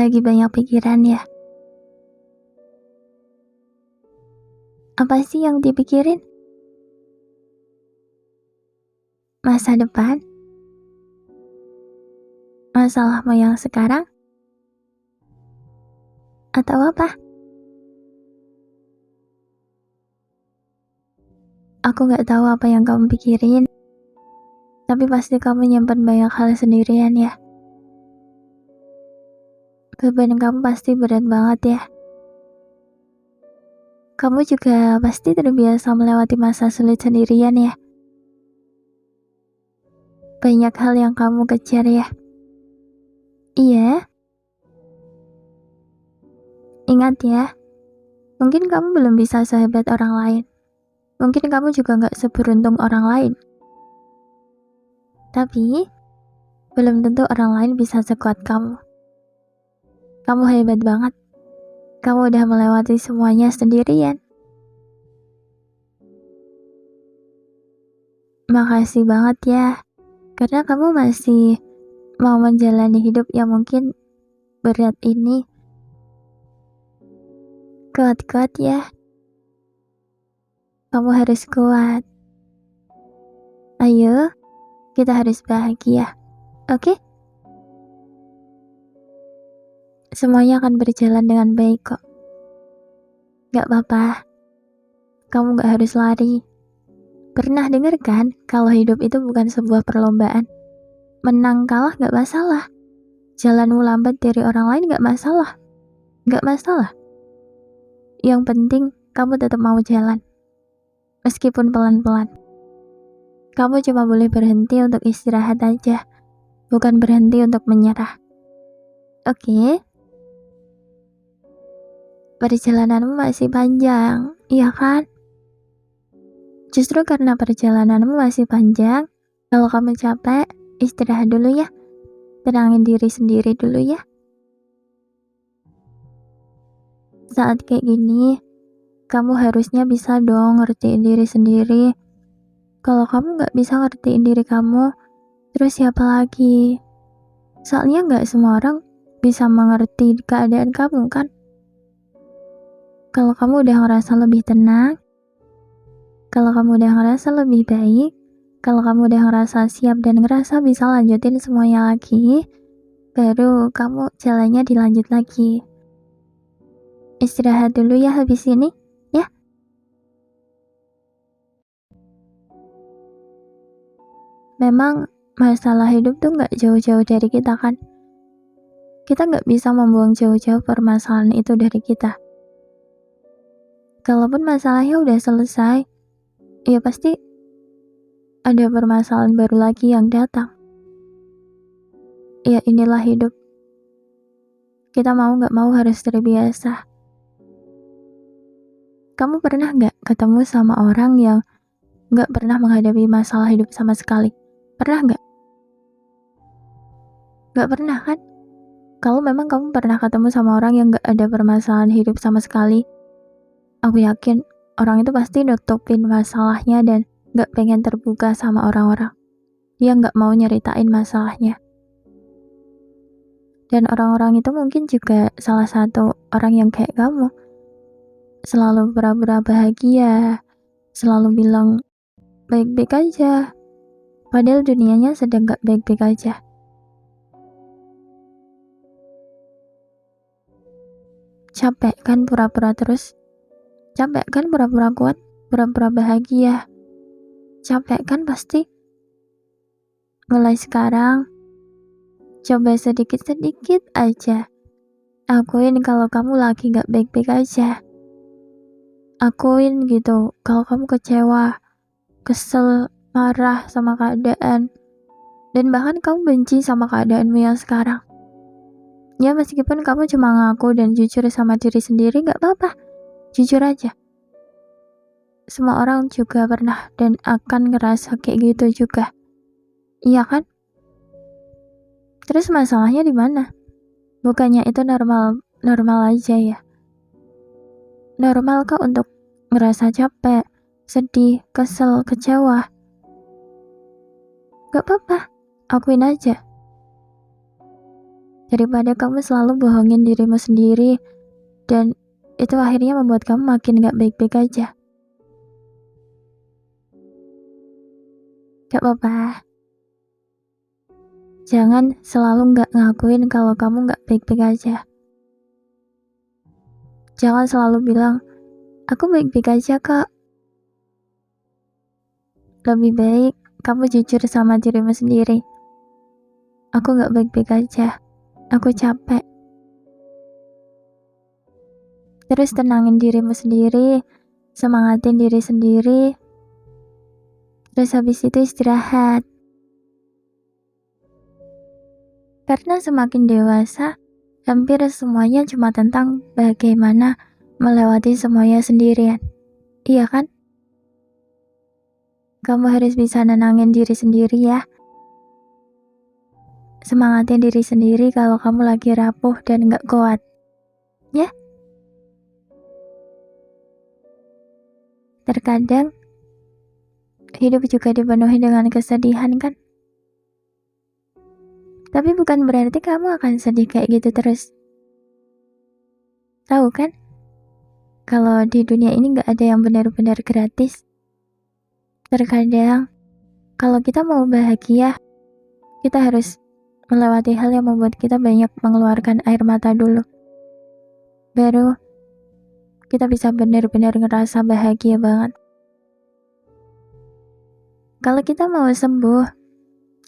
Lagi banyak pikiran ya? Apa sih yang dipikirin? Masa depan? Masalahmu yang sekarang? Atau apa? Aku gak tahu apa yang kamu pikirin, tapi pasti kamu nyimpen banyak hal sendirian ya. Beban kamu pasti berat banget ya. Kamu juga pasti terbiasa melewati masa sulit sendirian ya. Banyak hal yang kamu kejar ya. Iya, ingat ya, mungkin kamu belum bisa sehebat orang lain. Mungkin kamu juga gak seberuntung orang lain. Tapi, belum tentu orang lain bisa sekuat kamu. Kamu hebat banget. Kamu udah melewati semuanya sendirian. Makasih banget ya, karena kamu masih mau menjalani hidup yang mungkin berat ini. Kuat-kuat ya. Kamu harus kuat. Ayo, kita harus bahagia. Oke? Semuanya akan berjalan dengan baik kok. Gak apa-apa. Kamu gak harus lari. Pernah denger kan kalau hidup itu bukan sebuah perlombaan? Menang kalah gak masalah. Jalanmu lambat dari orang lain gak masalah. Gak masalah. Yang penting kamu tetap mau jalan. Meskipun pelan-pelan. Kamu cuma boleh berhenti untuk istirahat aja. Bukan berhenti untuk menyerah. Oke? Perjalananmu masih panjang, iya kan? Justru karena perjalananmu masih panjang, kalau kamu capek, istirahat dulu ya. Tenangin diri sendiri dulu ya. Saat kayak gini, kamu harusnya bisa dong ngertiin diri sendiri. Kalau kamu gak bisa ngertiin diri kamu, terus siapa lagi? Soalnya gak semua orang bisa mengerti keadaan kamu kan? Kalau kamu udah ngerasa lebih tenang, kalau kamu udah ngerasa lebih baik, kalau kamu udah ngerasa siap dan ngerasa bisa lanjutin semuanya lagi, baru kamu jalannya dilanjut lagi. Istirahat dulu ya habis ini, ya. Memang masalah hidup tuh gak jauh-jauh dari kita kan. Kita gak bisa membuang jauh-jauh permasalahan itu dari kita. Kalaupun masalahnya udah selesai, ya pasti ada permasalahan baru lagi yang datang. Ya inilah hidup. Kita mau gak mau harus terbiasa. Kamu pernah gak ketemu sama orang yang gak pernah menghadapi masalah hidup sama sekali? Pernah gak? Gak pernah kan? Kalau memang kamu pernah ketemu sama orang yang gak ada permasalahan hidup sama sekali, aku yakin orang itu pasti nutupin masalahnya dan gak pengen terbuka sama orang-orang. Dia gak mau nyeritain masalahnya. Dan orang-orang itu mungkin juga salah satu orang yang kayak kamu. Selalu pura-pura bahagia, selalu bilang baik-baik aja. Padahal dunianya sedang gak baik-baik aja. Capek kan pura-pura terus? Capek kan pura-pura kuat, pura-pura bahagia? Capek kan pasti? Mulai sekarang, coba sedikit-sedikit aja. Akuin kalau kamu lagi gak baik-baik aja. Akuin gitu, kalau kamu kecewa, kesel, marah sama keadaan. Dan bahkan kamu benci sama keadaanmu yang sekarang. Ya meskipun kamu cuma ngaku dan jujur sama diri sendiri gak apa-apa. Jujur aja. Semua orang juga pernah dan akan ngerasa kayak gitu juga. Iya kan? Terus masalahnya di mana? Bukannya itu normal aja ya? Normal kok untuk ngerasa capek, sedih, kesel, kecewa. Gak apa-apa, akuin aja. daripada kamu selalu bohongin dirimu sendiri, dan itu akhirnya membuat kamu makin gak baik-baik aja. Gak apa-apa. Jangan selalu gak ngakuin kalau kamu gak baik-baik aja. Jangan selalu bilang, aku baik-baik aja kok. Lebih baik kamu jujur sama dirimu sendiri. Aku gak baik-baik aja. Aku capek. Terus tenangin dirimu sendiri, semangatin diri sendiri. Terus habis itu istirahat. Karena semakin dewasa, hampir semuanya cuma tentang bagaimana melewati semuanya sendirian. Iya kan? Kamu harus bisa nenangin diri sendiri ya. Semangatin diri sendiri kalau kamu lagi rapuh dan gak kuat. Ya? Terkadang, hidup juga dipenuhi dengan kesedihan kan? Tapi bukan berarti kamu akan sedih kayak gitu terus. Tahu kan? Kalau di dunia ini gak ada yang benar-benar gratis. Terkadang, kalau kita mau bahagia, kita harus melewati hal yang membuat kita banyak mengeluarkan air mata dulu. Baru, kita bisa benar-benar ngerasa bahagia banget. Kalau kita mau sembuh,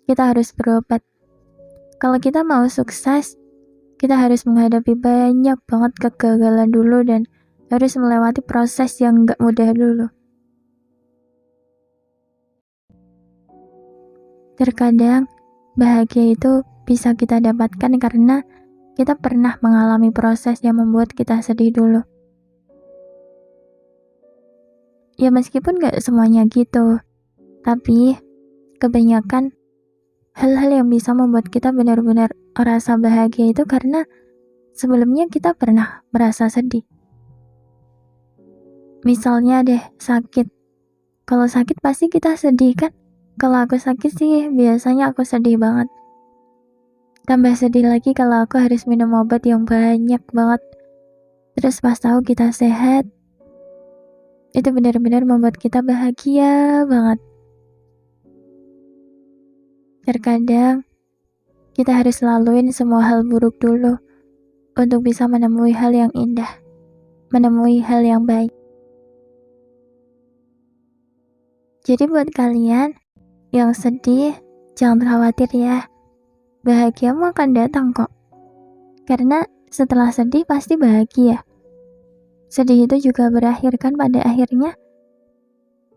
kita harus berobat. Kalau kita mau sukses, kita harus menghadapi banyak banget kegagalan dulu dan harus melewati proses yang gak mudah dulu. Terkadang, bahagia itu bisa kita dapatkan karena kita pernah mengalami proses yang membuat kita sedih dulu. Ya meskipun gak semuanya gitu, tapi kebanyakan hal-hal yang bisa membuat kita benar-benar merasa bahagia itu karena sebelumnya kita pernah merasa sedih. Misalnya deh, sakit. Kalau sakit pasti kita sedih kan? Kalau aku sakit sih biasanya aku sedih banget. Tambah sedih lagi kalau aku harus minum obat yang banyak banget. Terus pas tahu kita sehat, itu benar-benar membuat kita bahagia banget. Terkadang, kita harus laluin semua hal buruk dulu untuk bisa menemui hal yang indah, menemui hal yang baik. Jadi buat kalian yang sedih, jangan khawatir ya. Bahagiamu akan datang kok. Karena setelah sedih pasti bahagia. Sedih itu juga berakhir kan pada akhirnya.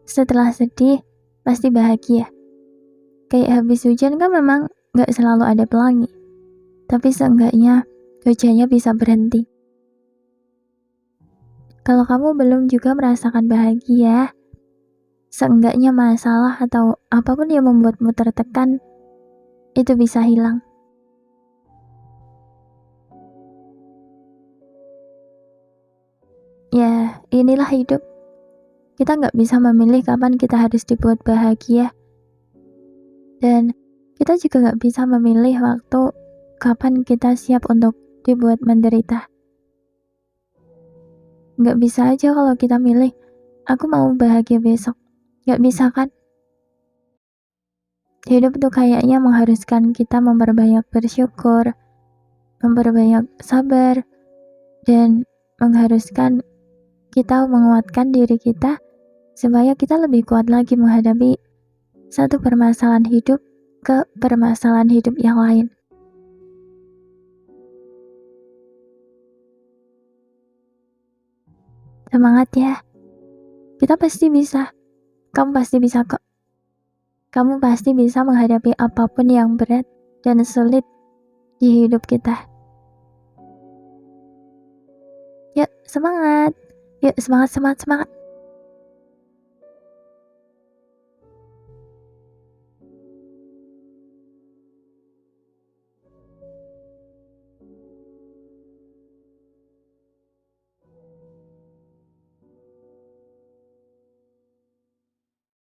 Setelah sedih pasti bahagia. Kayak habis hujan kan memang gak selalu ada pelangi. Tapi seenggaknya hujannya bisa berhenti. Kalau kamu belum juga merasakan bahagia, seenggaknya masalah atau apapun yang membuatmu tertekan, itu bisa hilang. Ya, inilah hidup. Kita gak bisa memilih kapan kita harus dibuat bahagia. Dan kita juga gak bisa memilih waktu kapan kita siap untuk dibuat menderita. Gak bisa aja kalau kita milih, aku mau bahagia besok. Gak bisa kan? Hidup tuh kayaknya mengharuskan kita memperbanyak bersyukur, memperbanyak sabar, dan mengharuskan kita menguatkan diri kita supaya kita lebih kuat lagi menghadapi satu permasalahan hidup ke permasalahan hidup yang lain. Semangat ya. Kita pasti bisa. Kamu pasti bisa kok. Kamu pasti bisa menghadapi apapun yang berat dan sulit di hidup kita. Yuk, semangat. Yuk, semangat, semangat, semangat.